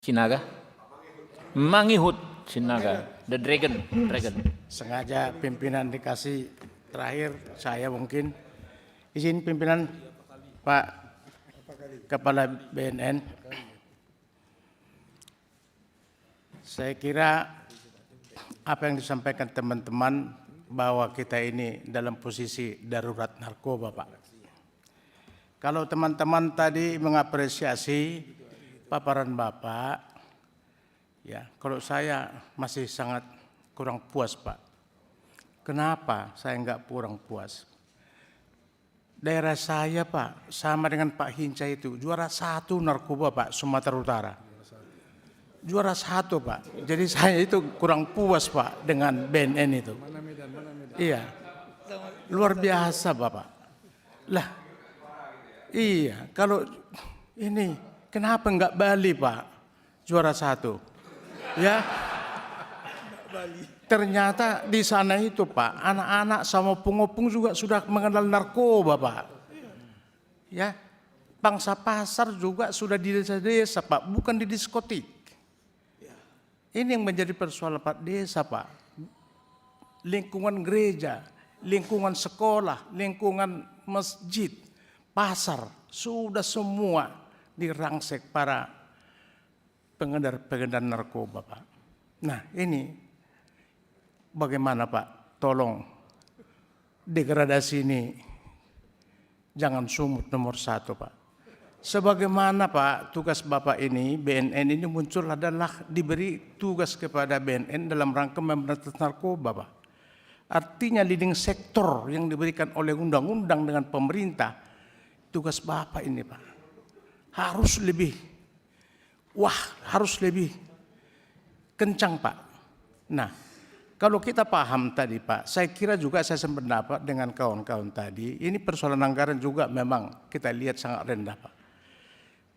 Cinaga? Mangihut Cinaga. The Dragon. Sengaja pimpinan dikasih terakhir, saya mungkin izin pimpinan Pak Kepala BNN. Saya kira apa yang disampaikan teman-teman bahwa kita ini dalam posisi darurat narkoba, Pak. Kalau teman-teman tadi mengapresiasi paparan Bapak, ya, kalau saya masih sangat kurang puas, Pak. Kenapa saya enggak kurang puas? Daerah saya, Pak, sama dengan Pak Hinca itu, juara 1 narkoba, Pak, Sumatera Utara. Juara 1, Pak. Jadi saya itu kurang puas, Pak, dengan BNN itu. Iya, luar biasa, Bapak. Lah, iya, kalau ini kenapa enggak Bali, Pak, juara 1? Ya, ternyata di sana itu, Pak, anak-anak sama pengopung juga sudah mengenal narkoba, Pak. Ya, pangsa pasar juga sudah di desa-desa, Pak, bukan di diskotik. Ini yang menjadi persoalan, Pak, desa, Pak. Lingkungan gereja, lingkungan sekolah, lingkungan masjid, pasar, sudah semua dirangsek para pengedar narkoba, Pak. Nah, ini bagaimana, Pak? Tolong degradasi ini jangan sumut nomor 1, Pak. Sebagaimana, Pak, tugas Bapak ini, BNN ini muncul adalah diberi tugas kepada BNN dalam rangka memberantas narkoba, Pak. Artinya leading sektor yang diberikan oleh undang-undang dengan pemerintah, tugas Bapak ini, Pak, harus lebih kencang, Pak. Nah, kalau kita paham tadi, Pak, saya kira juga saya sependapat dengan kawan-kawan tadi, ini persoalan anggaran juga memang kita lihat sangat rendah, Pak.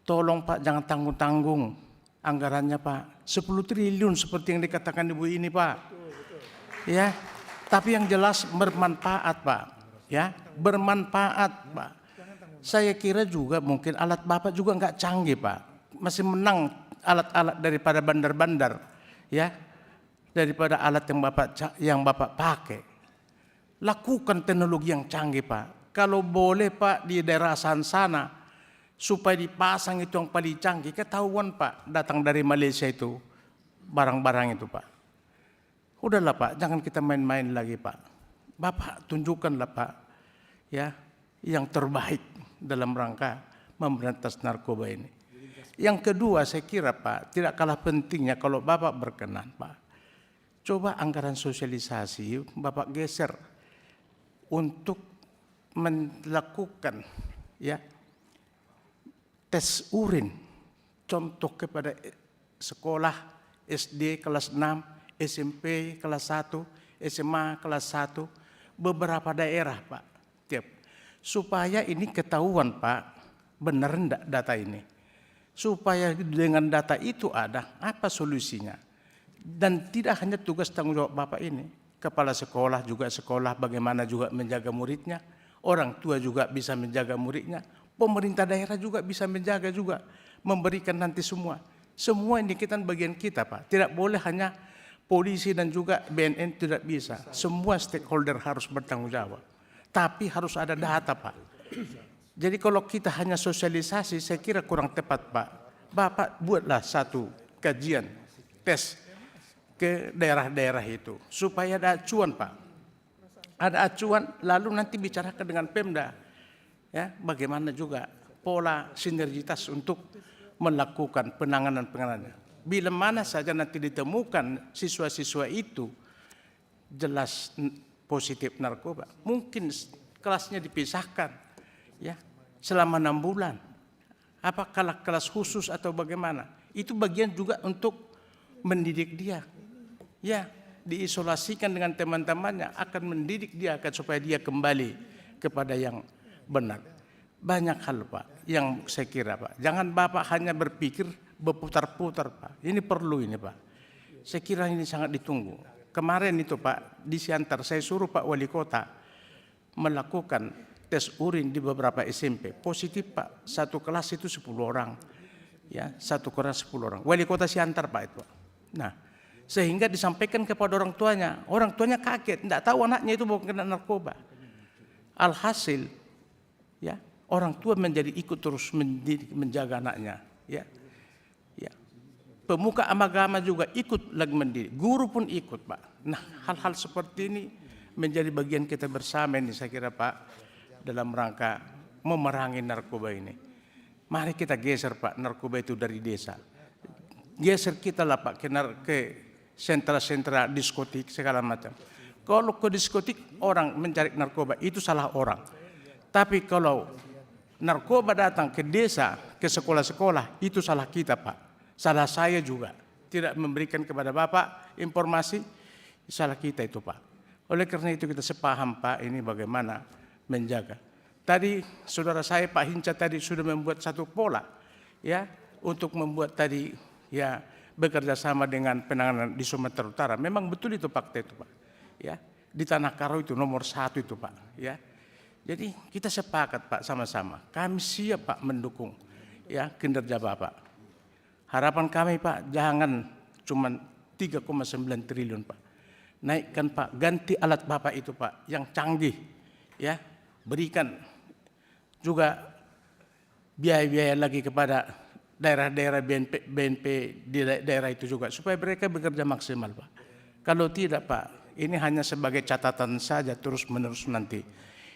Tolong, Pak, jangan tanggung-tanggung anggarannya, Pak. 10 triliun seperti yang dikatakan Ibu ini, Pak. Ya, tapi yang jelas bermanfaat, Pak. Ya, bermanfaat, Pak. Saya kira juga mungkin alat Bapak juga enggak canggih, Pak. Masih menang alat-alat daripada bandar-bandar, ya, daripada alat yang Bapak pakai. Lakukan teknologi yang canggih, Pak. Kalau boleh, Pak, di daerah sana supaya dipasang itu yang paling canggih, ketahuan, Pak, datang dari Malaysia itu barang-barang itu, Pak. Udahlah, Pak, jangan kita main-main lagi, Pak. Bapak tunjukkanlah, Pak, ya, yang terbaik dalam rangka memberantas narkoba ini. Yang kedua, saya kira, Pak, tidak kalah pentingnya kalau Bapak berkenan, Pak, coba anggaran sosialisasi Bapak geser untuk melakukan, ya, tes urin, contoh kepada sekolah SD kelas 6, SMP kelas 1, SMA kelas 1, beberapa daerah, Pak, supaya ini ketahuan, Pak, benar enggak data ini. Supaya dengan data itu ada apa solusinya. Dan tidak hanya tugas tanggung jawab Bapak ini, kepala sekolah juga sekolah bagaimana juga menjaga muridnya, orang tua juga bisa menjaga muridnya, pemerintah daerah juga bisa menjaga juga, memberikan nanti semua. Semua ini kita bagian kita, Pak. Tidak boleh hanya polisi dan juga BNN, tidak bisa. Semua stakeholder harus bertanggung jawab. Tapi harus ada data, Pak. Jadi kalau kita hanya sosialisasi, saya kira kurang tepat, Pak. Bapak buatlah satu kajian, tes ke daerah-daerah itu. Supaya ada acuan, Pak. Ada acuan, lalu nanti bicarakan dengan Pemda. Ya, bagaimana juga pola sinergitas untuk melakukan penanganan-penanganan. Bila mana saja nanti ditemukan siswa-siswa itu jelas positif narkoba, mungkin kelasnya dipisahkan, ya, selama 6 bulan. Apakah kelas khusus atau bagaimana? Itu bagian juga untuk mendidik dia. Ya, diisolasikan dengan teman-temannya, akan mendidik dia supaya dia kembali kepada yang benar. Banyak hal, Pak, yang saya kira, Pak. Jangan Bapak hanya berpikir berputar-putar, Pak. Ini perlu ini, Pak. Saya kira ini sangat ditunggu. Kemarin itu, Pak, di Siantar saya suruh Pak Wali Kota melakukan tes urin di beberapa SMP. Positif, Pak. Satu kelas itu 10 orang. Ya, 1 kurang 10 orang. Wali kota Siantar Pak itu. Nah, sehingga disampaikan kepada orang tuanya kaget, tidak tahu anaknya itu mau kena narkoba. Alhasil, ya orang tua menjadi ikut terus menjaga anaknya. Ya, ya. Pemuka agama juga ikut lagi mendidik, guru pun ikut Pak. Nah, hal-hal seperti ini menjadi bagian kita bersama ini saya kira Pak, dalam rangka memerangi narkoba ini. Mari kita geser Pak narkoba itu dari desa. Geser kita lah Pak ke sentra-sentra diskotik segala macam. Kalau ke diskotik orang mencari narkoba itu salah orang. Tapi kalau narkoba datang ke desa, ke sekolah-sekolah itu salah kita Pak. Salah saya juga. Tidak memberikan kepada Bapak informasi, salah kita itu Pak. Oleh karena itu kita sepaham Pak ini bagaimana menjaga. Tadi saudara saya Pak Hinca tadi sudah membuat satu pola ya untuk membuat tadi ya bekerja sama dengan penanganan di Sumatera Utara. Memang betul itu fakta itu Pak. Ya, di Tanah Karo itu nomor 1 itu Pak. Ya, jadi kita sepakat Pak sama-sama. Kami siap Pak mendukung ya kinerja Bapak. Harapan kami Pak jangan cuma 3,9 triliun Pak. Naikkan Pak, ganti alat Bapak itu Pak yang canggih ya. Berikan juga biaya-biaya lagi kepada daerah-daerah BNP di daerah itu juga supaya mereka bekerja maksimal Pak. Kalau tidak Pak, ini hanya sebagai catatan saja terus-menerus nanti.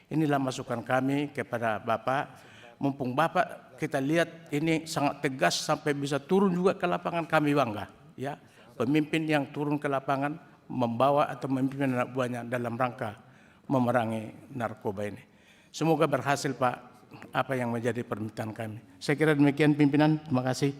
Inilah masukan kami kepada Bapak. Mumpung Bapak kita lihat ini sangat tegas sampai bisa turun juga ke lapangan, kami bangga. Ya, pemimpin yang turun ke lapangan membawa atau memimpin anak buahnya dalam rangka memerangi narkoba ini. Semoga berhasil Pak apa yang menjadi permintaan kami. Saya kira demikian pimpinan, terima kasih.